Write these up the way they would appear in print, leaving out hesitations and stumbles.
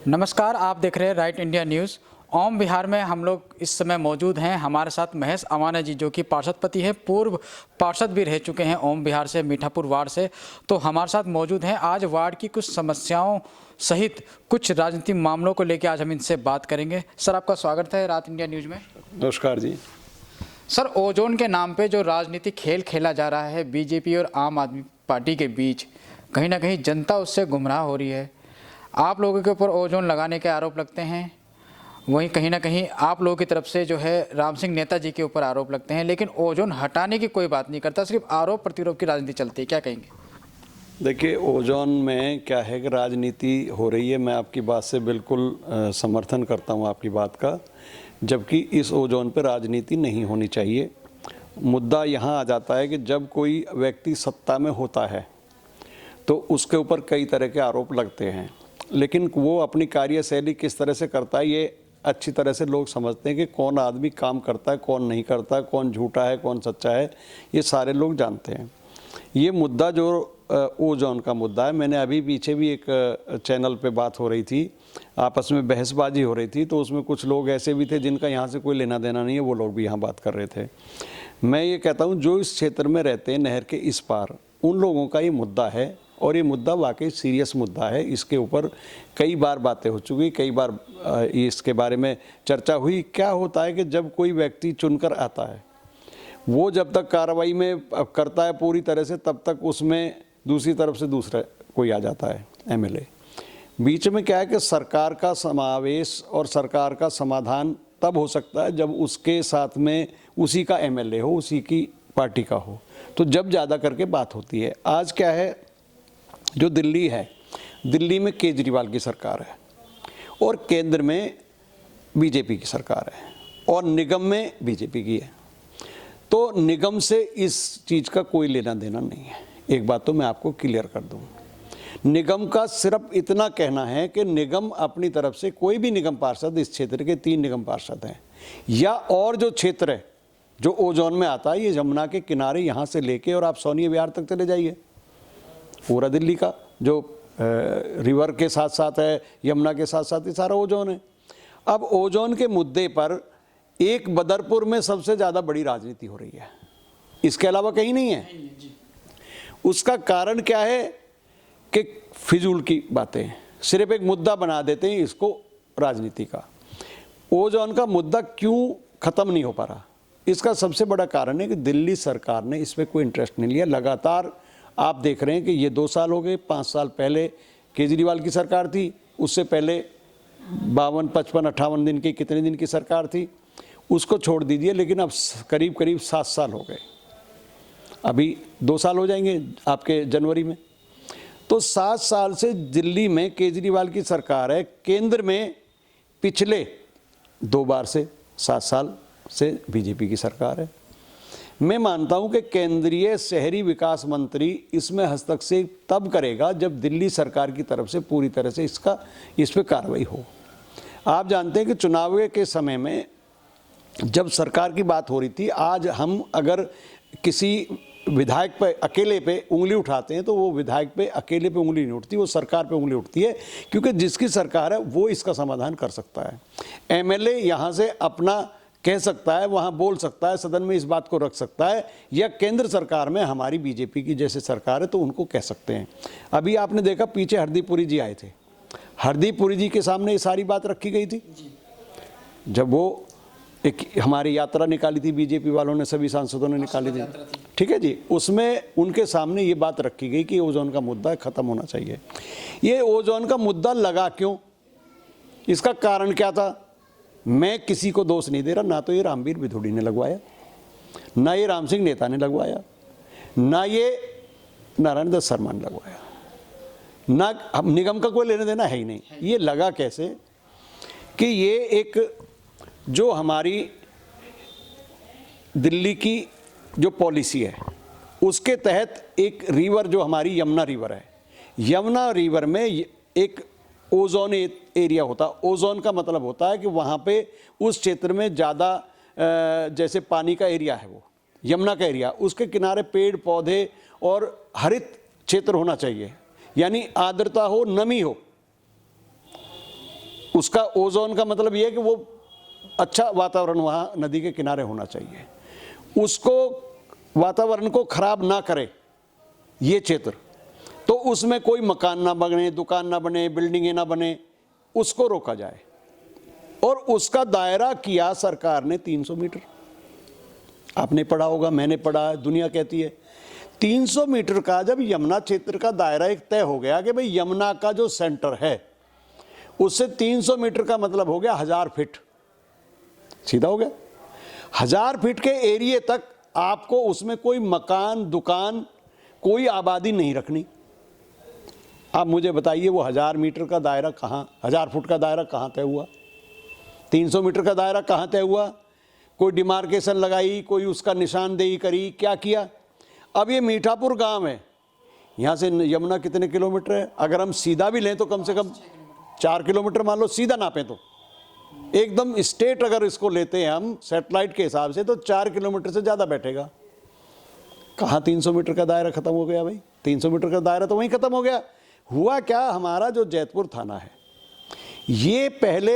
नमस्कार, आप देख रहे हैं राइट इंडिया न्यूज़। ओम बिहार में हम लोग इस समय मौजूद हैं। हमारे साथ महेश अवाना जी, जो कि पार्षदपति हैं, पूर्व पार्षद भी रह चुके हैं ओम बिहार से, मीठापुर वार्ड से, तो हमारे साथ मौजूद हैं। आज वार्ड की कुछ समस्याओं सहित कुछ राजनीतिक मामलों को लेकर आज हम इनसे बात करेंगे। सर, आपका स्वागत है राइट इंडिया न्यूज़ में। नमस्कार जी। सर, ओजोन के नाम पे जो राजनीतिक खेल खेला जा रहा है बीजेपी और आम आदमी पार्टी के बीच, कहीं ना कहीं जनता उससे गुमराह हो रही है। आप लोगों के ऊपर ओजोन लगाने के आरोप लगते हैं, वहीं कहीं ना कहीं आप लोगों की तरफ से जो है राम सिंह नेताजी के ऊपर आरोप लगते हैं, लेकिन ओजोन हटाने की कोई बात नहीं करता, सिर्फ आरोप प्रतिरोध की राजनीति चलती है। क्या कहेंगे? देखिए, ओजोन में क्या है कि राजनीति हो रही है। मैं आपकी बात से बिल्कुल समर्थन करता हूं आपकी बात का, जबकि इस ओजोन पर राजनीति नहीं होनी चाहिए। मुद्दा यहाँ आ जाता है कि जब कोई व्यक्ति सत्ता में होता है तो उसके ऊपर कई तरह के आरोप लगते हैं, लेकिन वो अपनी कार्यशैली किस तरह से करता है ये अच्छी तरह से लोग समझते हैं कि कौन आदमी काम करता है, कौन नहीं करता, कौन झूठा है, कौन सच्चा है, ये सारे लोग जानते हैं। ये मुद्दा जो ओजोन का मुद्दा है, मैंने अभी पीछे भी एक चैनल पे बात हो रही थी, आपस में बहसबाजी हो रही थी, तो उसमें कुछ लोग ऐसे भी थे जिनका यहाँ से कोई लेना देना नहीं है, वो लोग भी यहाँ बात कर रहे थे। मैं ये कहता हूँ जो इस क्षेत्र में रहते हैं नहर के इस पार, उन लोगों का ये मुद्दा है, और ये मुद्दा वाकई सीरियस मुद्दा है। इसके ऊपर कई बार बातें हो चुकी, कई बार इसके बारे में चर्चा हुई। क्या होता है कि जब कोई व्यक्ति चुनकर आता है, वो जब तक कार्रवाई में करता है पूरी तरह से, तब तक उसमें दूसरी तरफ से दूसरा कोई आ जाता है एमएलए। बीच में क्या है कि सरकार का समावेश और सरकार का समाधान तब हो सकता है जब उसके साथ में उसी का एमएलए हो, उसी की पार्टी का हो, तो जब ज़्यादा करके बात होती है। आज क्या है, जो दिल्ली है, दिल्ली में केजरीवाल की सरकार है और केंद्र में बीजेपी की सरकार है और निगम में बीजेपी की है, तो निगम से इस चीज़ का कोई लेना देना नहीं है। एक बात तो मैं आपको क्लियर कर दूं, निगम का सिर्फ इतना कहना है कि निगम अपनी तरफ से, कोई भी निगम पार्षद, इस क्षेत्र के 3 निगम पार्षद हैं, या और जो क्षेत्र है जो ओजोन में आता है, ये यमुना के किनारे यहाँ से लेके और आप सोनी विहार तक चले जाइए, पूरा दिल्ली का जो रिवर के साथ साथ है, यमुना के साथ साथ, ये सारा ओजोन है। अब ओजोन के मुद्दे पर एक बदरपुर में सबसे ज़्यादा बड़ी राजनीति हो रही है, इसके अलावा कहीं नहीं है। उसका कारण क्या है कि फिजूल की बातें, सिर्फ एक मुद्दा बना देते हैं इसको राजनीति का। ओजोन का मुद्दा क्यों ख़त्म नहीं हो पा रहा, इसका सबसे बड़ा कारण है कि दिल्ली सरकार ने इसमें कोई इंटरेस्ट नहीं लिया। लगातार आप देख रहे हैं कि ये 2 साल हो गए, 5 साल पहले केजरीवाल की सरकार थी, उससे पहले 52, 55, 58 दिन की, कितने दिन की सरकार थी, उसको छोड़ दीजिए, लेकिन अब करीब करीब 7 साल हो गए, अभी 2 साल हो जाएंगे आपके जनवरी में। तो 7 साल से दिल्ली में केजरीवाल की सरकार है, केंद्र में पिछले 2 बार से 7 साल से बीजेपी की सरकार है। मैं मानता हूं कि केंद्रीय शहरी विकास मंत्री इसमें हस्तक्षेप तब करेगा जब दिल्ली सरकार की तरफ से पूरी तरह से इस पर कार्रवाई हो। आप जानते हैं कि चुनाव के समय में जब सरकार की बात हो रही थी, आज हम अगर किसी विधायक पे अकेले पे उंगली उठाते हैं तो वो विधायक पे अकेले पे उंगली नहीं उठती, वो सरकार पे उंगली उठती है, क्योंकि जिसकी सरकार है वो इसका समाधान कर सकता है। एमएलए यहाँ से अपना कह सकता है, वहाँ बोल सकता है, सदन में इस बात को रख सकता है, या केंद्र सरकार में हमारी बीजेपी की जैसे सरकार है तो उनको कह सकते हैं। अभी आपने देखा पीछे हरदीप पुरी जी आए थे, हरदीप पुरी जी के सामने ये सारी बात रखी गई थी, जब वो एक हमारी यात्रा निकाली थी बीजेपी वालों ने, सभी सांसदों ने निकाली थी, ठीक है जी, उसमें उनके सामने ये बात रखी गई कि ओजोन का मुद्दा ख़त्म होना चाहिए। ये ओजोन का मुद्दा लगा क्यों, इसका कारण क्या था? मैं किसी को दोष नहीं दे रहा, ना तो ये रामवीर भिथोड़ी ने लगवाया, ना ये राम सिंह नेता ने लगवाया, ना ये नारायण दत्त शर्मा ने लगवाया, ना निगम का कोई लेने देना है ही नहीं। ये लगा कैसे कि ये एक जो हमारी दिल्ली की जो पॉलिसी है उसके तहत एक रिवर, जो हमारी यमुना रिवर है, यमुना रिवर में एक ओजोन एरिया होता है। ओजोन का मतलब होता है कि वहाँ पे उस क्षेत्र में ज़्यादा जैसे पानी का एरिया है, वो यमुना का एरिया, उसके किनारे पेड़ पौधे और हरित क्षेत्र होना चाहिए, यानी आर्द्रता हो, नमी हो। उसका ओजोन का मतलब यह है कि वो अच्छा वातावरण वहाँ नदी के किनारे होना चाहिए, उसको वातावरण को खराब ना करे ये क्षेत्र। तो उसमें कोई मकान ना बने, दुकान ना बने, बिल्डिंगें ना बने, उसको रोका जाए। और उसका दायरा किया सरकार ने 300 मीटर। आपने पढ़ा होगा, मैंने पढ़ा, दुनिया कहती है 300 मीटर का। जब यमुना क्षेत्र का दायरा एक तय हो गया कि भाई यमुना का जो सेंटर है उससे 300 मीटर का मतलब हो गया 1000 फीट, सीधा हो गया। 1000 फीट के एरिए तक आपको उसमें कोई मकान, दुकान, कोई आबादी नहीं रखनी। आप मुझे बताइए वो 1000 मीटर का दायरा कहाँ, 1000 फुट का दायरा कहाँ तय हुआ? 300 मीटर का दायरा कहाँ तय हुआ? कोई डिमार्केशन लगाई, कोई उसका निशानदेही करी, क्या किया? अब ये मीठापुर गांव है, यहाँ से यमुना कितने किलोमीटर है? अगर हम सीधा भी लें तो कम से कम 4 किलोमीटर मान लो, सीधा नापें तो एकदम स्ट्रेट अगर इसको लेते हैं हम सैटेलाइट के हिसाब से तो 4 किलोमीटर से ज़्यादा बैठेगा। कहाँ 300 मीटर का दायरा खत्म हो गया भाई? 300 मीटर का दायरा तो वहीं खत्म हो गया। हुआ क्या, हमारा जो जैतपुर थाना है ये पहले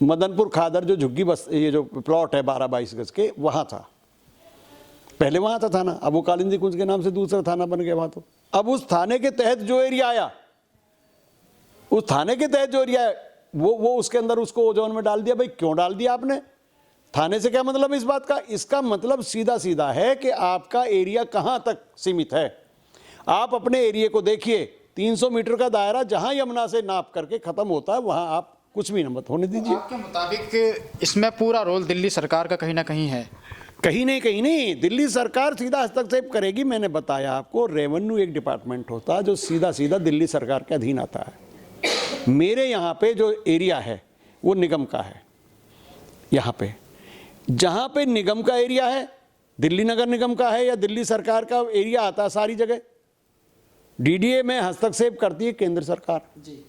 मदनपुर खादर जो झुग्गी बस, ये जो प्लॉट है 12-22 गज के, वहाँ था, पहले वहाँ था थाना। अब वो कालिंदी कुंज के नाम से दूसरा थाना बन गया वहाँ। तो अब उस थाने के तहत जो एरिया आया, उस थाने के तहत जो एरिया है वो उसके अंदर उसको ओजोन में डाल दिया। भाई क्यों डाल दिया आपने? थाने से क्या मतलब इस बात का? इसका मतलब सीधा सीधा है कि आपका एरिया कहाँ तक सीमित है। आप अपने एरिया को देखिए, 300 मीटर का दायरा जहाँ यमुना से नाप करके खत्म होता है वहाँ आप कुछ भी मत होने दीजिए। आपके मुताबिक इसमें पूरा रोल दिल्ली सरकार का कहीं ना कहीं है? कहीं नहीं, दिल्ली सरकार सीधा हस्तक्षेप करेगी। मैंने बताया आपको, रेवेन्यू एक डिपार्टमेंट होता है जो सीधा सीधा दिल्ली सरकार के अधीन आता है। मेरे यहाँ पे जो एरिया है वो निगम का है। यहाँ पे जहाँ पे निगम का एरिया है, दिल्ली नगर निगम का है या दिल्ली सरकार का एरिया आता है, सारी जगह डीडीए में हस्तक्षेप करती है केंद्र सरकार जी।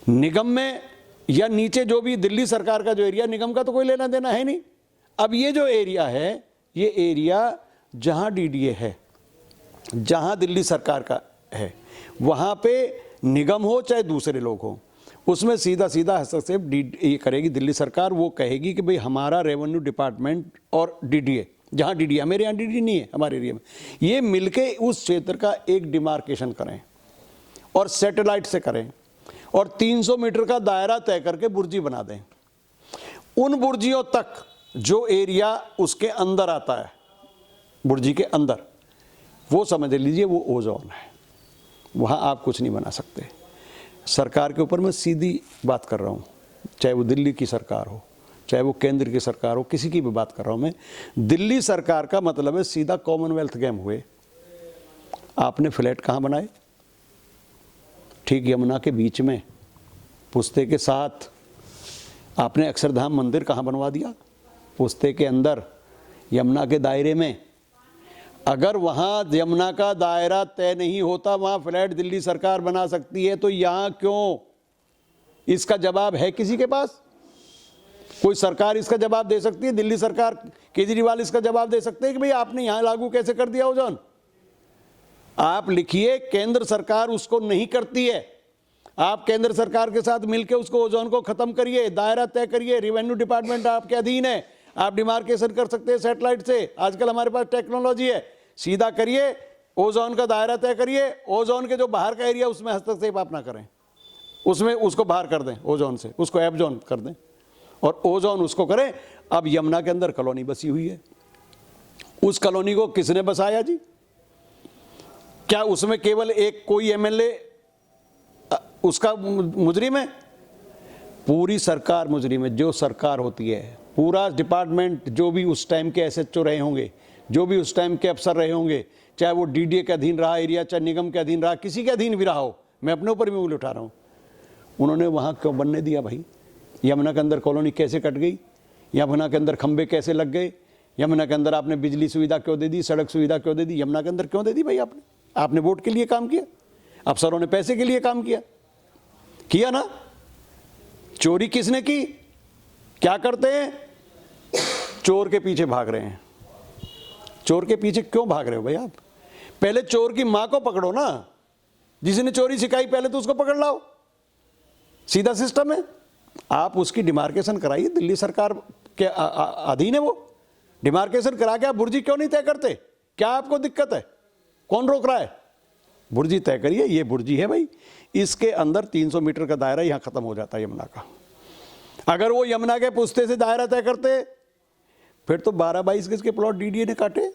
निगम में या नीचे जो भी दिल्ली सरकार का जो एरिया, निगम का तो कोई लेना देना है नहीं। अब ये जो एरिया है, ये एरिया जहाँ डीडीए है, जहाँ दिल्ली सरकार का है, वहाँ पे निगम हो चाहे दूसरे लोग हो, उसमें सीधा सीधा हस्तक्षेप ये करेगी दिल्ली सरकार। वो कहेगी कि भाई हमारा रेवेन्यू डिपार्टमेंट और डीडीए, जहाँ डीडीए, मेरे यहाँ डीडीए नहीं है हमारे एरिया में, ये मिलके उस क्षेत्र का एक डिमार्केशन करें और सैटेलाइट से करें और 300 मीटर का दायरा तय करके बुर्जी बना दें। उन बुर्जियों तक जो एरिया उसके अंदर आता है, बुर्जी के अंदर, वो समझ लीजिए वो ओजोन है, वहाँ आप कुछ नहीं बना सकते। सरकार के ऊपर मैं सीधी बात कर रहा हूँ, चाहे वो दिल्ली की सरकार हो, चाहे वो केंद्र की सरकार हो, किसी की भी बात कर रहा हूँ मैं। दिल्ली सरकार का मतलब है सीधा कॉमनवेल्थ गेम हुए। आपने फ्लैट कहाँ बनाए? ठीक यमुना के बीच में, पुस्ते के साथ। आपने अक्षरधाम मंदिर कहाँ बनवा दिया? पुस्ते के अंदर, यमुना के दायरे में। अगर वहाँ यमुना का दायरा तय नहीं होता, वहाँ फ्लैट दिल्ली सरकार बना सकती है, तो यहाँ क्यों? इसका जवाब है किसी के पास? कोई सरकार इसका जवाब दे सकती है? दिल्ली सरकार, केजरीवाल इसका जवाब दे सकते हैं कि भाई आपने यहाँ लागू कैसे कर दिया ओजोन? आप लिखिए, केंद्र सरकार उसको नहीं करती है। आप केंद्र सरकार के साथ मिलकर उसको ओजोन को खत्म करिए, दायरा तय करिए। रेवेन्यू डिपार्टमेंट आपके अधीन है, आप डिमार्केशन कर सकते हैं सैटेलाइट से। आजकल हमारे पास टेक्नोलॉजी है, सीधा करिए, ओजोन का दायरा तय करिए। ओजोन के जो बाहर का एरिया उसमें हस्तक्षेप आप ना करें, उसमें उसको बाहर कर दें, ओजोन से उसको एब जोन कर दें और ओजोन उसको करें। अब यमुना के अंदर कॉलोनी बसी हुई है, उस कॉलोनी को किसने बसाया जी? क्या उसमें केवल एक कोई एमएलए उसका मुजरिम है? पूरी सरकार मुजरिम है। जो सरकार होती है, पूरा डिपार्टमेंट, जो भी उस टाइम के एसएचओ रहे होंगे, जो भी उस टाइम के अफसर रहे होंगे, चाहे वो डीडीए के अधीन रहा एरिया, चाहे निगम के अधीन रहा, किसी के अधीन भी रहा हो, मैं अपने ऊपर भी उंगली उठा रहा हूँ, उन्होंने वहाँ क्यों बनने दिया भाई? यमुना के अंदर कॉलोनी कैसे कट गई? यमुना के अंदर खंबे कैसे लग गए? यमुना के अंदर आपने बिजली सुविधा क्यों दे दी? सड़क सुविधा क्यों दे दी? यमुना के अंदर क्यों दे दी भाई आपने? आपने वोट के लिए काम किया, अफसरों ने पैसे के लिए काम किया ना? चोरी किसने की? क्या करते हैं? चोर के पीछे भाग रहे हैं। चोर के पीछे क्यों भाग रहे हो भाई आप? पहले चोर की मां को पकड़ो ना, जिसने चोरी सिखाई पहले तो उसको पकड़ लाओ, सीधा सिस्टम है। आप उसकी डिमार्केशन कराइए, दिल्ली सरकार के अधीन है वो। डिमार्केशन करा के आप बुर्जी क्यों नहीं तय करते? क्या आपको दिक्कत है? कौन रोक रहा है? बुर्जी तय करिए, ये बुर्जी है भाई, इसके अंदर 300 मीटर का दायरा यहां खत्म हो जाता है यमुना का। अगर वो यमुना के पुस्ते से दायरा तय करते फिर तो 12-22 गज के प्लॉट डीडीए ने काटे,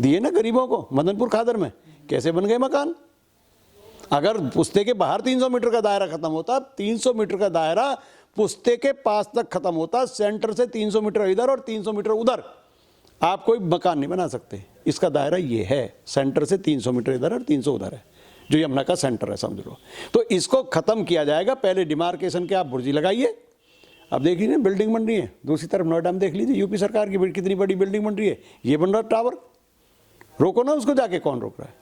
दिए ना गरीबों को मदनपुर खादर में, कैसे बन गए मकान। अगर पुस्ते के बाहर 300 मीटर का दायरा खत्म होता, 300 मीटर का दायरा पुस्ते के पास तक खत्म होता, सेंटर से 300 मीटर इधर और 300 मीटर उधर, आप कोई मकान नहीं बना सकते। इसका दायरा ये है, सेंटर से 300 मीटर इधर और 300 उधर है, जो यमुना का सेंटर है समझ लो। तो इसको खत्म किया जाएगा। पहले डिमार्केशन के आप बुर्जी लगाइए। अब देख लीजिए बिल्डिंग बन रही है, दूसरी तरफ नोएडा में देख लीजिए यूपी सरकार की कितनी बड़ी बिल्डिंग बन रही है, ये बन रहा टावर। रोको ना उसको, जाके कौन रोक रहा है?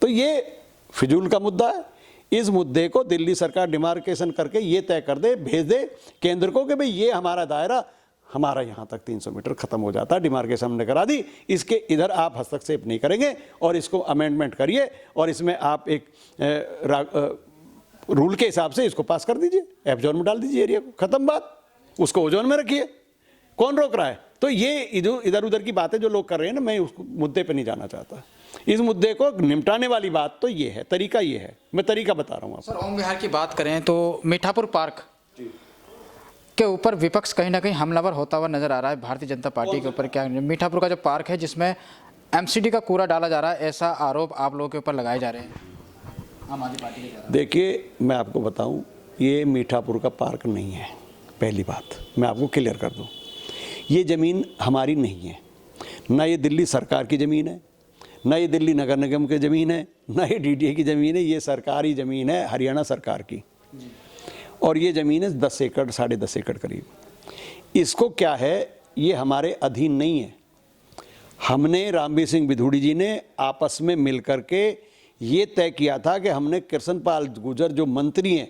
तो ये फिजूल का मुद्दा है। इस मुद्दे को दिल्ली सरकार डिमार्केशन करके ये तय कर दे, भेज दे केंद्र को कि भाई ये हमारा दायरा, हमारा यहाँ तक 300 मीटर खत्म हो जाता है, डिमार्केशन हमने करा दी, इसके इधर आप हस्तक्षेप नहीं करेंगे और इसको अमेंडमेंट करिए और इसमें आप एक रूल के हिसाब से इसको पास कर दीजिए, एफ जोन में डाल दीजिए एरिया को, खत्म बात। उसको ओ जोन में रखिए, कौन रोक रहा है? तो ये इधर उधर की बातें जो लोग कर रहे हैं ना, मैं उस मुद्दे पे नहीं जाना चाहता। इस मुद्दे को निपटाने वाली बात तो ये है, तरीका ये है, मैं तरीका बता रहा हूँ आपको। सर ओम विहार की बात करें तो मीठापुर पार्क के ऊपर विपक्ष कहीं ना कहीं हमलावर होता हुआ नजर आ रहा है भारतीय जनता पार्टी के ऊपर। क्या मीठापुर का जो पार्क है जिसमें एमसीडी का कूड़ा डाला जा रहा है, ऐसा आरोप आप लोगों के ऊपर लगाए जा रहे हैं आम आदमी पार्टी के। देखिए मैं आपको बताऊं, ये मीठापुर का पार्क नहीं है। पहली बात मैं आपको क्लियर कर दूं, ये ज़मीन हमारी नहीं है, ना ये दिल्ली सरकार की ज़मीन है, ना ये दिल्ली नगर निगम की ज़मीन है, ना ये डीडीए की ज़मीन है। ये सरकारी ज़मीन है, हरियाणा सरकार की, और ये ज़मीन है 10 एकड़ 10.5 एकड़ करीब। इसको क्या है, ये हमारे अधीन नहीं है। हमने रामवीर सिंह बिधूड़ी जी ने आपस में मिल करके ये तय किया था कि हमने कृष्णपाल गुर्जर जो मंत्री हैं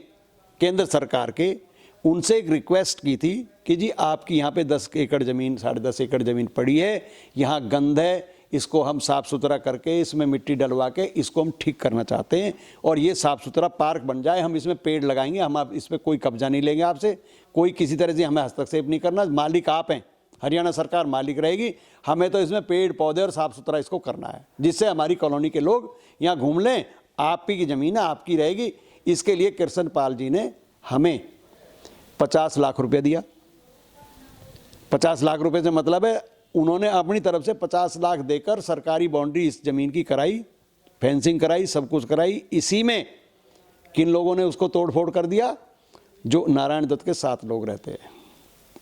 केंद्र सरकार के, उनसे एक रिक्वेस्ट की थी कि जी आपकी यहाँ पे 10 एकड़ ज़मीन 10.5 एकड़ ज़मीन पड़ी है, यहाँ गंद है, इसको हम साफ़ सुथरा करके इसमें मिट्टी डलवा के इसको हम ठीक करना चाहते हैं और ये साफ़ सुथरा पार्क बन जाए। हम इसमें पेड़ लगाएंगे, हम आप इस पर कोई कब्जा नहीं लेंगे आपसे, कोई किसी तरह से हमें हस्तक्षेप नहीं करना, मालिक आप हैं, हरियाणा सरकार मालिक रहेगी, हमें तो इसमें पेड़ पौधे और साफ़ सुथरा इसको करना है, जिससे हमारी कॉलोनी के लोग यहाँ घूम लें। आपकी की ज़मीन है, आपकी रहेगी। इसके लिए कृष्णपाल जी ने हमें 50 लाख रुपये दिया। 50 लाख रुपये से मतलब है उन्होंने अपनी तरफ से 50 लाख देकर सरकारी बाउंड्री इस ज़मीन की कराई, फेंसिंग कराई, सब कुछ कराई। इसी में किन लोगों ने उसको तोड़ फोड़ कर दिया? जो नारायण दत्त के साथ लोग रहते हैं,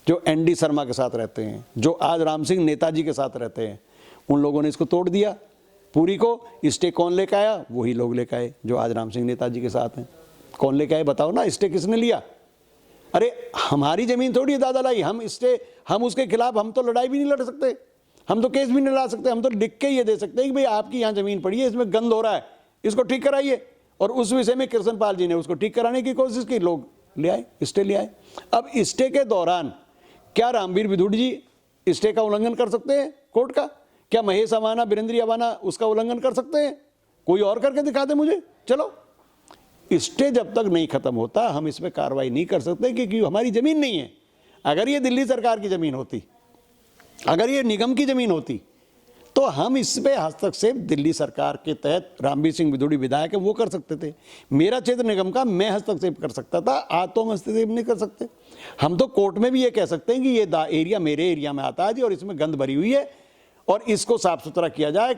जो एनडी शर्मा के साथ रहते हैं, जो आज राम सिंह नेताजी के साथ रहते हैं, उन लोगों ने इसको तोड़ दिया पूरी को। स्टे कौन लेकर आया? वही लोग लेकर आए जो आज राम सिंह नेताजी के साथ हैं। कौन लेकर आए बताओ ना? स्टे किसने लिया? अरे हमारी ज़मीन थोड़ी है दादा लाई, हम उसके खिलाफ हम तो लड़ाई भी नहीं लड़ सकते, हम तो केस भी नहीं लड़ा सकते। हम तो लिख के ये दे सकते हैं कि भाई आपकी यहाँ ज़मीन पड़ी है, इसमें गंद हो रहा है, इसको ठीक कराइए। और उस विषय में कृष्णपाल जी ने उसको ठीक कराने की कोशिश की, लोग ले आए, स्टे ले आए। अब स्टे के दौरान क्या रामवीर बिधूड़ी जी स्टे का उल्लंघन कर सकते हैं कोर्ट का? क्या महेश अवाना, वीरेंद्र अवाना उसका उल्लंघन कर सकते हैं? कोई और करके दिखा दे मुझे। चलो, स्टे जब तक नहीं खत्म होता हम इस पर कार्रवाई नहीं कर सकते, क्योंकि हमारी ज़मीन नहीं है। अगर ये दिल्ली सरकार की ज़मीन होती, अगर ये निगम की ज़मीन होती, तो हम इस पे हस्तक्षेप दिल्ली सरकार के तहत रामवीर सिंह बिधूड़ी विधायक है वो कर सकते थे। मेरा क्षेत्र निगम का मैं हस्तक्षेप कर सकता था, आज तो हम हस्तक्षेप नहीं कर सकते। हम तो कोर्ट में भी ये कह सकते हैं कि ये एरिया मेरे एरिया में आता है जी और इसमें गंद भरी हुई है और इसको साफ सुथरा किया जाए,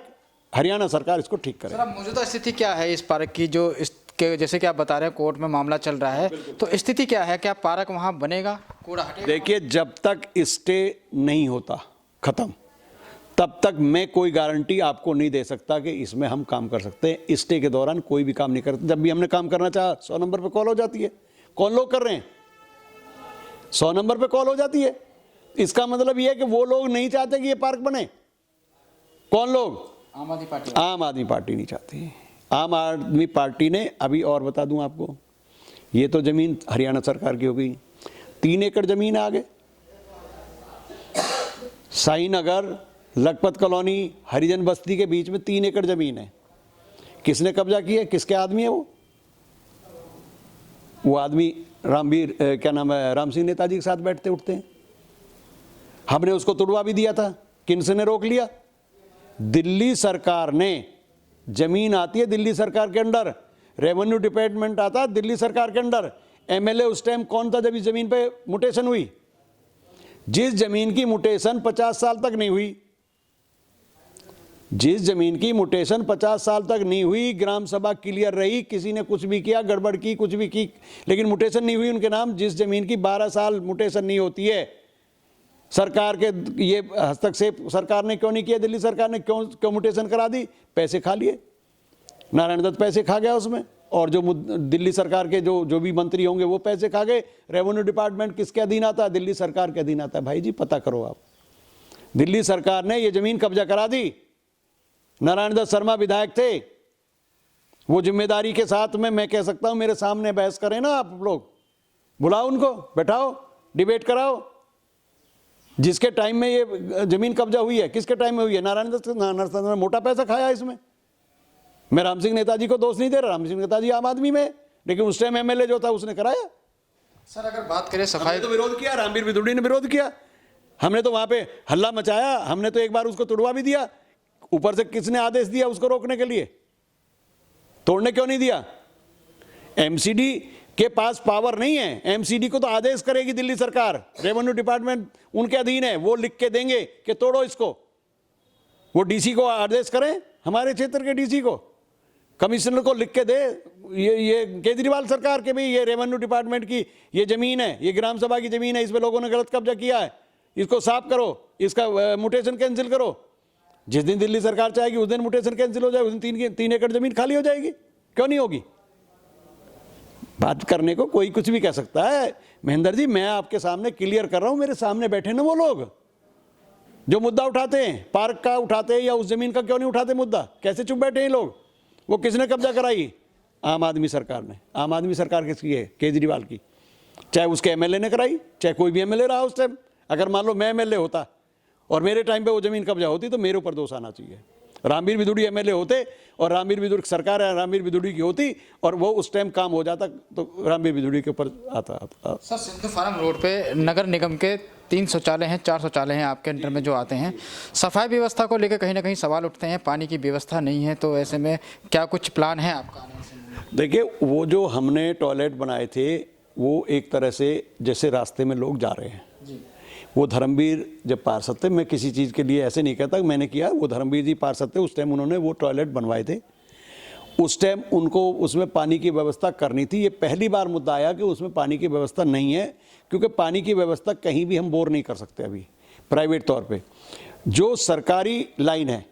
हरियाणा सरकार इसको ठीक करे। सर मौजूदा स्थिति क्या है इस पार्क की? जो इसके जैसे कि आप बता रहे हैं कोर्ट में मामला चल रहा है, तो स्थिति क्या है? क्या पार्क वहाँ बनेगा, कूड़ा हटेगा? देखिए, जब तक स्टे नहीं होता खत्म, तब तक मैं कोई गारंटी आपको नहीं दे सकता कि इसमें हम काम कर सकते हैं। स्टे के दौरान कोई भी काम नहीं करते। जब भी हमने काम करना चाहा 100 नंबर पे कॉल हो जाती है। कौन लोग कर रहे हैं? 100 नंबर पे कॉल हो जाती है। इसका मतलब यह है कि वो लोग नहीं चाहते कि ये पार्क बने। कौन लोग? आम आदमी पार्टी। आम आदमी पार्टी नहीं चाहती। आम आदमी पार्टी ने, अभी और बता दूं आपको, ये तो ज़मीन हरियाणा सरकार की हो गई, 3 एकड़ ज़मीन है आगे, साई नगर, लखपत कॉलोनी, हरिजन बस्ती के बीच में 3 एकड़ जमीन है। किसने कब्जा किया है? किसके आदमी है वो आदमी रामवीर क्या नाम है, राम सिंह नेताजी के साथ बैठते उठते हैं। हमने उसको तुड़वा भी दिया था, किनसे ने रोक लिया? दिल्ली सरकार ने। जमीन आती है दिल्ली सरकार के अंडर, रेवेन्यू डिपार्टमेंट आता है दिल्ली सरकार के अंडर। एमएलए उस टाइम कौन था जब इस जमीन पे मुटेशन हुई? जिस जमीन की मुटेशन 50 साल तक नहीं हुई, जिस जमीन की मुटेशन 50 साल तक नहीं हुई, ग्राम सभा क्लियर रही, किसी ने कुछ भी किया, गड़बड़ की, कुछ भी की, लेकिन मुटेशन नहीं हुई उनके नाम। जिस जमीन की 12 साल मुटेशन नहीं होती है, सरकार के ये हस्तक्षेप सरकार ने क्यों नहीं किया? दिल्ली सरकार ने क्यों मुटेशन करा दी? पैसे खा लिए, नारायण दत्त पैसे खा गया उसमें, और जो दिल्ली सरकार के जो भी मंत्री होंगे वो पैसे खा गए। रेवेन्यू डिपार्टमेंट किसके अधीन आता है? दिल्ली सरकार के अधीन आता है। भाई जी पता करो आप, दिल्ली सरकार ने ये जमीन कब्जा करा दी। नारायण दत्त शर्मा विधायक थे, वो जिम्मेदारी के साथ में मैं कह सकता हूं मेरे सामने बहस करें ना आप लोग, बुलाओ उनको, बैठाओ, डिबेट कराओ। जिसके टाइम में ये जमीन कब्जा हुई है, किसके टाइम में हुई है? नारायण दत्त ने मोटा पैसा खाया इसमें। मैं राम सिंह नेताजी को दोष नहीं दे रहा, राम सिंह नेताजी आम आदमी में, लेकिन उस टाइम एमएलए जो था उसने कराया। सर अगर बात करें सफाई, तो विरोध किया, रामवीर बिदुड़ी ने विरोध किया, हमने तो वहां पे हल्ला मचाया, हमने तो एक बार उसको तोड़वा भी दिया। ऊपर से किसने आदेश दिया उसको रोकने के लिए? तोड़ने क्यों नहीं दिया? एमसीडी के पास पावर नहीं है, एमसीडी को तो आदेश करेगी दिल्ली सरकार, रेवेन्यू डिपार्टमेंट उनके अधीन है, वो लिख के देंगे कि तोड़ो इसको। वो डीसी को आदेश करें, हमारे क्षेत्र के डीसी को, कमिश्नर को लिख के दे, ये केजरीवाल सरकार के भी ये रेवेन्यू डिपार्टमेंट की ये जमीन है, ये ग्राम सभा की जमीन है, इसमें लोगों ने गलत कब्जा किया है, इसको साफ करो, इसका मुटेशन कैंसिल करो। जिस दिन दिल्ली सरकार चाहेगी उस दिन मुटेशन कैंसिल हो जाए, उस दिन 3 एकड़ जमीन खाली हो जाएगी। क्यों नहीं होगी? बात करने को कोई कुछ भी कह सकता है। महेंद्र जी मैं आपके सामने क्लियर कर रहा हूं, मेरे सामने बैठे ना वो लोग जो मुद्दा उठाते हैं, पार्क का उठाते हैं या उस जमीन का क्यों नहीं उठाते मुद्दा? कैसे चुप बैठे हैं लोग? वो किसने कब्जा कराई? आम आदमी सरकार ने। आम आदमी सरकार किसकी है? केजरीवाल की। चाहे उसके एमएलए ने कराई, चाहे कोई भी एमएलए रहा उस टाइम। अगर मान लो मैं एमएलए होता और मेरे टाइम पे वो जमीन कब्जा होती तो मेरे ऊपर दोष आना चाहिए। रामवीर बिदुड़ी एमएलए होते और रामवीर बिदुड़ी सरकार रामवीर बिदुड़ी की होती और वो उस टाइम काम हो जाता तो रामवीर बिदुड़ी के ऊपर आता। सर सिंधु फार्म रोड पे नगर निगम के 3 शौचालय हैं, 4 शौचालय हैं आपके अंडर में जो आते हैं। सफाई व्यवस्था को लेकर कहीं ना कहीं सवाल उठते हैं, पानी की व्यवस्था नहीं है, तो ऐसे में क्या कुछ प्लान है आपका? देखिए वो जो हमने टॉयलेट बनाए थे वो एक तरह से जैसे रास्ते में लोग जा रहे हैं जी। वो धर्मवीर जब पार्षद थे, मैं किसी चीज़ के लिए ऐसे नहीं कहता कि मैंने किया, वो धर्मवीर जी पार्षद थे उस टाइम, उन्होंने वो टॉयलेट बनवाए थे। उस टाइम उनको उसमें पानी की व्यवस्था करनी थी। ये पहली बार मुद्दा आया कि उसमें पानी की व्यवस्था नहीं है, क्योंकि पानी की व्यवस्था कहीं भी हम बोर नहीं कर सकते अभी प्राइवेट तौर पे। जो सरकारी लाइन है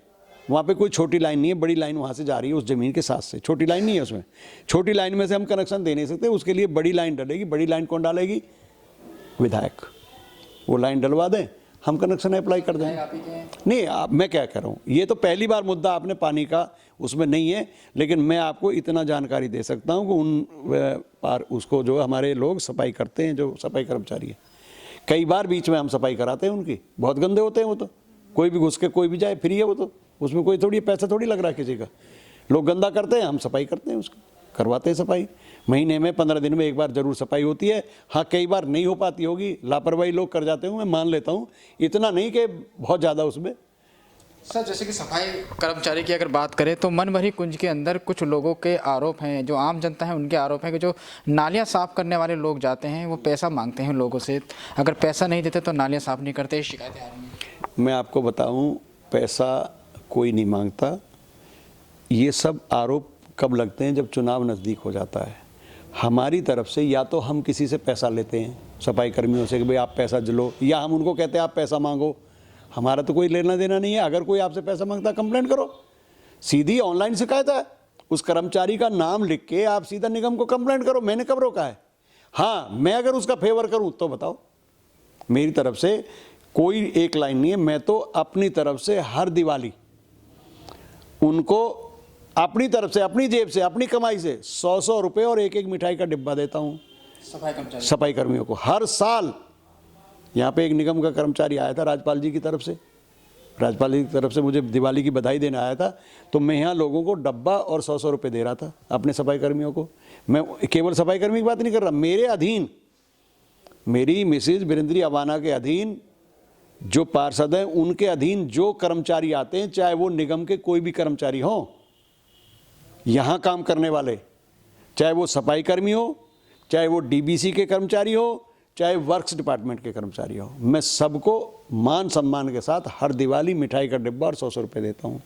वहाँ पे कोई छोटी लाइन नहीं है, बड़ी लाइन वहाँ से जा रही है उस ज़मीन के साथ से, छोटी लाइन नहीं है उसमें। छोटी लाइन में से हम कनेक्शन दे नहीं सकते, उसके लिए बड़ी लाइन डलेगी। बड़ी लाइन कौन डालेगी? विधायक। वो लाइन डलवा दें, हम कनेक्शन अप्लाई कर देंगे। नहीं मैं क्या कह रहा हूँ, ये तो पहली बार मुद्दा आपने पानी का उसमें नहीं है, लेकिन मैं आपको इतना जानकारी दे सकता हूँ कि उन पार उसको जो हमारे लोग सफाई करते हैं, जो सफाई कर्मचारी है, कई बार बीच में हम सफाई कराते हैं उनकी। बहुत गंदे होते हैं वो, तो कोई भी घुस के कोई भी जाए, फ्री है वो, तो उसमें कोई थोड़ी पैसा थोड़ी लग रहा है किसी का। लोग गंदा करते हैं, हम सफाई करते हैं, उसको करवाते हैं सफाई। महीने में 15 दिन में एक बार जरूर सफाई होती है। हाँ कई बार नहीं हो पाती होगी, लापरवाही लोग कर जाते होंगे, मैं मान लेता हूँ, इतना नहीं कि बहुत ज़्यादा उसमें। सर जैसे कि सफाई कर्मचारी की अगर बात करें तो मनभरी कुंज के अंदर कुछ लोगों के आरोप हैं, जो आम जनता है उनके आरोप हैं कि जो नालियां साफ़ करने वाले लोग जाते हैं वो पैसा मांगते हैं लोगों से, अगर पैसा नहीं देते तो नालियां साफ़ नहीं करते, शिकायतें आ रही हैं। मैं आपको बताऊँ, पैसा कोई नहीं मांगता। ये सब आरोप कब लगते हैं? जब चुनाव नज़दीक हो जाता है। हमारी तरफ से या तो हम किसी से पैसा लेते हैं सफाई कर्मियों से कि भाई आप पैसा लो, या हम उनको कहते हैं आप पैसा मांगो। हमारा तो कोई लेना देना नहीं है। अगर कोई आपसे पैसा मांगता कंप्लेंट करो, सीधी ऑनलाइन शिकायत है, उस कर्मचारी का नाम लिख के आप सीधा निगम को कंप्लेंट करो। मैंने कब रोका है? हाँ मैं अगर उसका फेवर करूं तो बताओ। मेरी तरफ से कोई एक लाइन नहीं है। मैं तो अपनी तरफ से हर दिवाली उनको अपनी तरफ से, अपनी जेब से, अपनी कमाई से 100-100 रुपये और एक मिठाई का डिब्बा देता हूँ सफाई कर्मियों को हर साल। यहाँ पे एक निगम का कर्मचारी आया था राज्यपाल जी की तरफ से, राज्यपाल जी की तरफ से मुझे दिवाली की बधाई देने आया था, तो मैं यहाँ लोगों को डब्बा और 100-100 रुपये दे रहा था अपने सफाई कर्मियों को। मैं केवल सफाई कर्मी की बात नहीं कर रहा, मेरे अधीन, मेरी मिसेज बिरेंद्री अवाना के अधीन जो पार्षद हैं उनके अधीन जो कर्मचारी आते हैं, चाहे वो निगम के कोई भी कर्मचारी हों, यहाँ काम करने वाले, चाहे वो सफाई कर्मी हो, चाहे वो डीबीसी के कर्मचारी हो, चाहे वर्क्स डिपार्टमेंट के कर्मचारी हो, मैं सबको मान सम्मान के साथ हर दिवाली मिठाई का डिब्बा और 100-100 रुपये देता हूँ।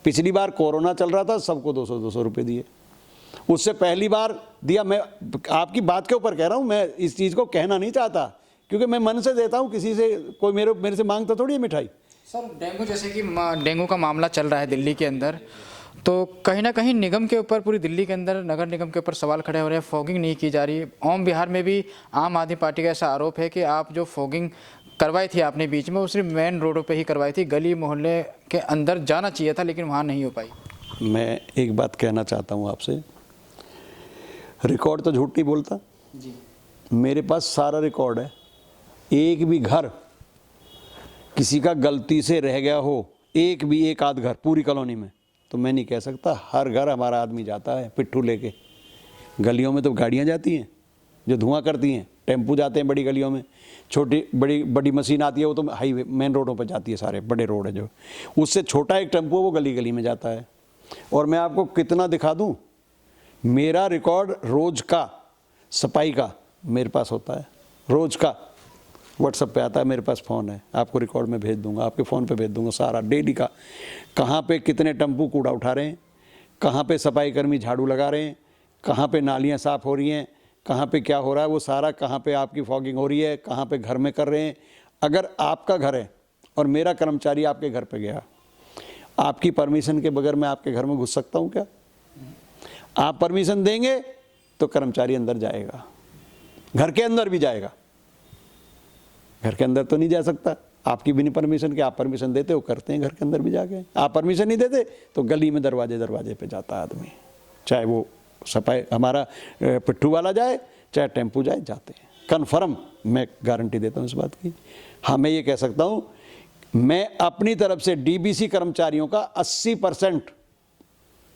पिछली बार कोरोना चल रहा था, सबको 200-200 रुपये दिए। उससे पहली बार दिया। मैं आपकी बात के ऊपर कह रहा हूँ, मैं इस चीज़ को कहना नहीं चाहता, क्योंकि मैं मन से देता हूँ, किसी से कोई मेरे से मांगता थोड़ी है मिठाई। सर, डेंगू जैसे कि डेंगू का मामला चल रहा है दिल्ली के अंदर, तो कहीं ना कहीं निगम के ऊपर, पूरी दिल्ली के अंदर नगर निगम के ऊपर सवाल खड़े हो रहे हैं, फॉगिंग नहीं की जा रही। ओम बिहार में भी आम आदमी पार्टी का ऐसा आरोप है कि आप जो फॉगिंग करवाई थी आपने बीच में, वो सिर्फ मेन रोडों पे ही करवाई थी, गली मोहल्ले के अंदर जाना चाहिए था, लेकिन वहाँ नहीं हो पाई। मैं एक बात कहना चाहता हूँ आपसे, रिकॉर्ड तो झूठ नहीं बोलता जी, मेरे पास सारा रिकॉर्ड है। एक भी घर किसी का गलती से रह गया हो, एक आध घर पूरी कॉलोनी में, तो मैं नहीं कह सकता। हर घर हमारा आदमी जाता है पिट्ठू लेके। गलियों में तो गाड़ियाँ जाती हैं जो धुआं करती हैं, टेम्पू जाते हैं बड़ी गलियों में, छोटी बड़ी मशीन आती है, वो तो हाईवे मेन रोडों पर जाती है, सारे बड़े रोड है जो, उससे छोटा एक टेम्पू वो गली गली में जाता है। और मैं आपको कितना दिखा दूं, मेरा रिकॉर्ड रोज का सफाई का मेरे पास होता है, रोज का व्हाट्सएप पे आता है, मेरे पास फ़ोन है, आपको रिकॉर्ड में भेज दूंगा, आपके फ़ोन पे भेज दूंगा सारा डेली का, कहाँ पे कितने टेम्पू कूड़ा उठा रहे हैं, कहाँ पे सफाई कर्मी झाड़ू लगा रहे हैं, कहाँ पे नालियाँ साफ़ हो रही हैं, कहाँ पे क्या हो रहा है, वो सारा, कहाँ पे आपकी फॉगिंग हो रही है, कहाँ पे घर में कर रहे हैं। अगर आपका घर है और मेरा कर्मचारी आपके घर पे गया, आपकी परमिशन के बगैर मैं आपके घर में घुस सकता हूँ क्या? आप परमिशन देंगे तो कर्मचारी अंदर जाएगा, घर के अंदर भी जाएगा, घर के अंदर तो नहीं जा सकता आपकी बिना परमिशन के। आप परमिशन देते हो, करते हैं घर के अंदर भी जाके। आप परमिशन नहीं देते तो गली में दरवाजे पे जाता आदमी, चाहे वो सफाई हमारा पिट्ठू वाला जाए, चाहे टेम्पू जाए, जाते हैं। कन्फर्म मैं गारंटी देता हूँ इस बात की। हाँ, मैं ये कह सकता हूँ, मैं अपनी तरफ से डीबीसी कर्मचारियों का 80%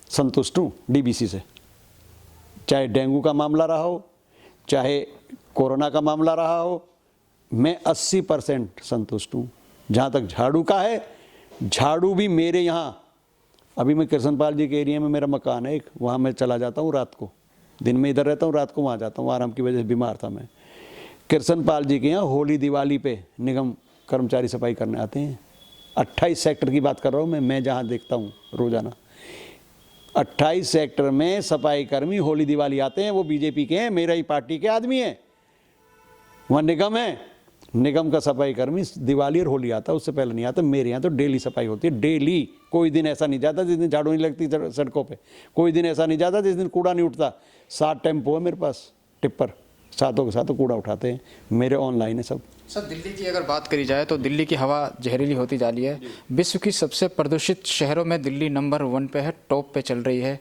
संतुष्ट हूँ डीबीसी से। चाहे डेंगू का मामला रहा हो, चाहे कोरोना का मामला रहा हो, मैं 80% संतुष्ट हूँ। जहाँ तक झाड़ू का है, झाड़ू भी मेरे यहाँ, अभी मैं कृष्णपाल जी के एरिया में मेरा मकान है एक, वहाँ मैं चला जाता हूँ रात को, दिन में इधर रहता हूँ, रात को वहाँ जाता हूँ, आराम की वजह से बीमार था मैं। कृष्णपाल जी के यहाँ होली दिवाली पे निगम कर्मचारी सफाई करने आते हैं। 28 सेक्टर की बात कर रहा हूँ मैं जहाँ देखता हूँ रोज़ाना, 28 सेक्टर में सफाई कर्मी होली दिवाली आते हैं। वो बीजेपी के हैं, मेरा ही पार्टी के आदमी हैं। वहाँ निगम है, निगम का सफाई कर्मी दिवाली और होली आता है, उससे पहले नहीं आता। मेरे यहाँ तो डेली सफाई होती है, डेली। कोई दिन ऐसा नहीं जाता जिस दिन झाड़ू नहीं लगती सड़कों पे, कोई दिन ऐसा नहीं जाता जिस दिन कूड़ा नहीं उठता। 7 टेम्पो है मेरे पास, टिप्पर, सातों के सातों कूड़ा उठाते हैं, मेरे ऑनलाइन है सब। सर, दिल्ली की अगर बात करी जाए तो दिल्ली की हवा जहरीली होती जा रही है। विश्व की सबसे प्रदूषित शहरों में दिल्ली नंबर 1 पे है, टॉप पे चल रही है।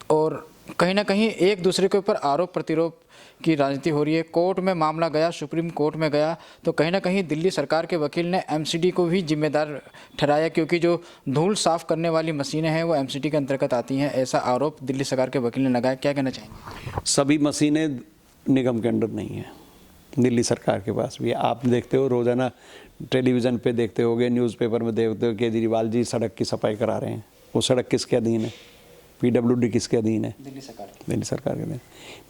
और कहीं ना कहीं एक दूसरे के ऊपर आरोप प्रतिरोप की राजनीति हो रही है। कोर्ट में मामला गया, सुप्रीम कोर्ट में गया, तो कहीं ना कहीं दिल्ली सरकार के वकील ने एमसीडी को भी जिम्मेदार ठहराया, क्योंकि जो धूल साफ करने वाली मशीनें हैं वो एमसीडी के अंतर्गत आती हैं। ऐसा आरोप दिल्ली सरकार के वकील ने लगाया। क्या कहना चाहेंगे? सभी मशीनें निगम के अंडर नहीं है, दिल्ली सरकार के पास भी है। आप देखते हो रोज़ाना टेलीविज़न पे देखते होगे, न्यूज़पेपर में देखते हो, केजरीवाल जी सड़क की सफाई करा रहे हैं। वो सड़क किसके अधीन है? पीडब्ल्यूडी किसके अधीन है? दिल्ली सरकार की। दिल्ली सरकार के अधीन।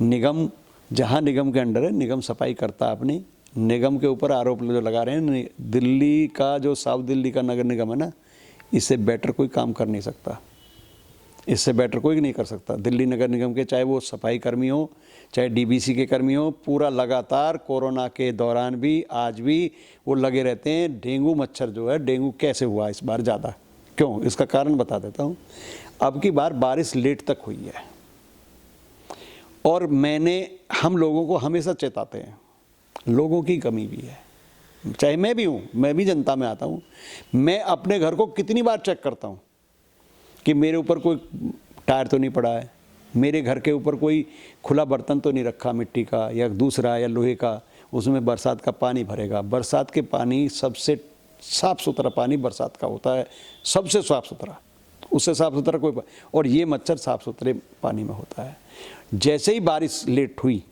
निगम, जहाँ निगम के अंडर है, निगम सफाई करता है अपनी। निगम के ऊपर आरोप जो लगा रहे हैं, दिल्ली का जो साउथ दिल्ली का नगर निगम है ना, इससे बेटर कोई काम कर नहीं सकता, इससे बेटर कोई नहीं कर सकता। दिल्ली नगर निगम के, चाहे वो सफाई कर्मी हो, चाहे डीबीसी के कर्मी हो, पूरा लगातार कोरोना के दौरान भी, आज भी वो लगे रहते हैं। डेंगू मच्छर जो है, डेंगू कैसे हुआ इस बार ज़्यादा, क्यों? इसका कारण बता देता हूँ। अब की बार बारिश लेट तक हुई है, और हम लोगों को हमेशा चेताते हैं, लोगों की कमी भी है। चाहे मैं भी हूँ, मैं भी जनता में आता हूँ, मैं अपने घर को कितनी बार चेक करता हूँ कि मेरे ऊपर कोई टायर तो नहीं पड़ा है, मेरे घर के ऊपर कोई खुला बर्तन तो नहीं रखा मिट्टी का या दूसरा या लोहे का, उसमें बरसात का पानी भरेगा। बरसात के पानी सबसे साफ़ सुथरा पानी बरसात का होता है, सबसे साफ़ सुथरा, उससे साफ़ सुथरा कोई और ये मच्छर साफ़ सुथरे पानी में होता है। जैसे ही बारिश लेट हुई,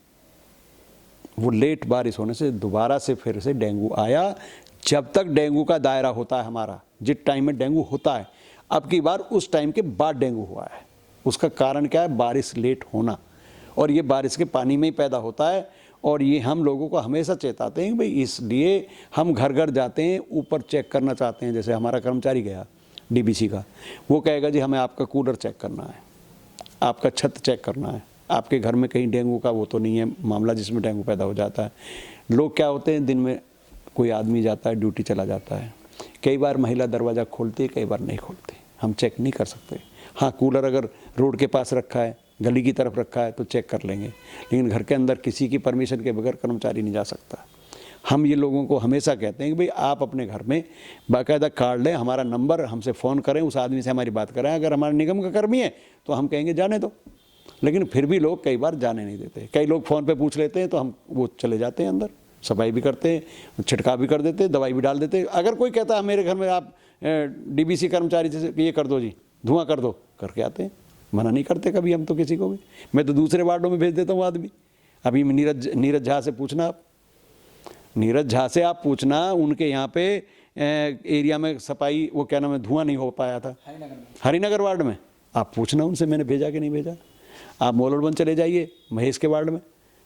वो लेट बारिश होने से दोबारा से फिर से डेंगू आया। जब तक डेंगू का दायरा होता है हमारा, जिस टाइम में डेंगू होता है, अब की बार उस टाइम के बाद डेंगू हुआ है। उसका कारण क्या है? बारिश लेट होना, और ये बारिश के पानी में ही पैदा होता है। और ये हम लोगों को हमेशा चेताते हैं भाई, इसलिए हम घर घर जाते हैं, ऊपर चेक करना चाहते हैं। जैसे हमारा कर्मचारी गया डीबीसी का, वो कहेगा जी हमें आपका कूलर चेक करना है, आपका छत चेक करना है, आपके घर में कहीं डेंगू का वो तो नहीं है मामला जिसमें डेंगू पैदा हो जाता है। लोग क्या होते हैं, दिन में कोई आदमी जाता है, ड्यूटी चला जाता है, कई बार महिला दरवाज़ा खोलती है, कई बार नहीं खोलती, हम चेक नहीं कर सकते। हाँ, कूलर अगर रोड के पास रखा है, गली की तरफ रखा है तो चेक कर लेंगे, लेकिन घर के अंदर किसी की परमिशन के बगैर कर्मचारी नहीं जा सकता। हम ये लोगों को हमेशा कहते हैं कि भाई आप अपने घर में बाकायदा कार्ड लें, हमारा नंबर, हमसे फ़ोन करें, उस आदमी से हमारी बात कराएं। अगर हमारे निगम का कर्मी है तो हम कहेंगे जाने दो, लेकिन फिर भी लोग कई बार जाने नहीं देते। कई लोग फ़ोन पे पूछ लेते हैं तो हम वो चले जाते हैं अंदर, सफाई भी करते हैं, छिड़काव भी कर देते हैं, दवाई भी डाल देते हैं। अगर कोई कहता है मेरे घर में आप डीबीसी कर्मचारी से ये कर दो जी, धुआं कर दो, करके आते हैं, मना नहीं करते कभी हम तो किसी को भी। मैं तो दूसरे वार्डों में भेज देता हूँ आदमी। अभी नीरज झा से पूछना, आप नीरज झा से आप पूछना, उनके यहाँ पे एरिया में सफाई, वो क्या नाम है, धुआं नहीं हो पाया था हरिनगर वार्ड में। आप पूछना उनसे मैंने भेजा कि नहीं भेजा। आप मोलड़बंद चले जाइए महेश के वार्ड में,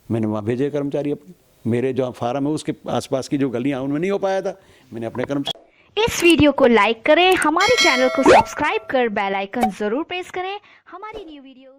मैंने वहाँ भेजे कर्मचारी अपने। मेरे जो फार्म है उसके आसपास की जो गलियाँ उनमें नहीं हो पाया था, मैंने अपने कर्मचारी। इस वीडियो को लाइक करें, हमारे चैनल को सब्सक्राइब कर बेल आइकन जरूर प्रेस करें। हमारी न्यू वीडियो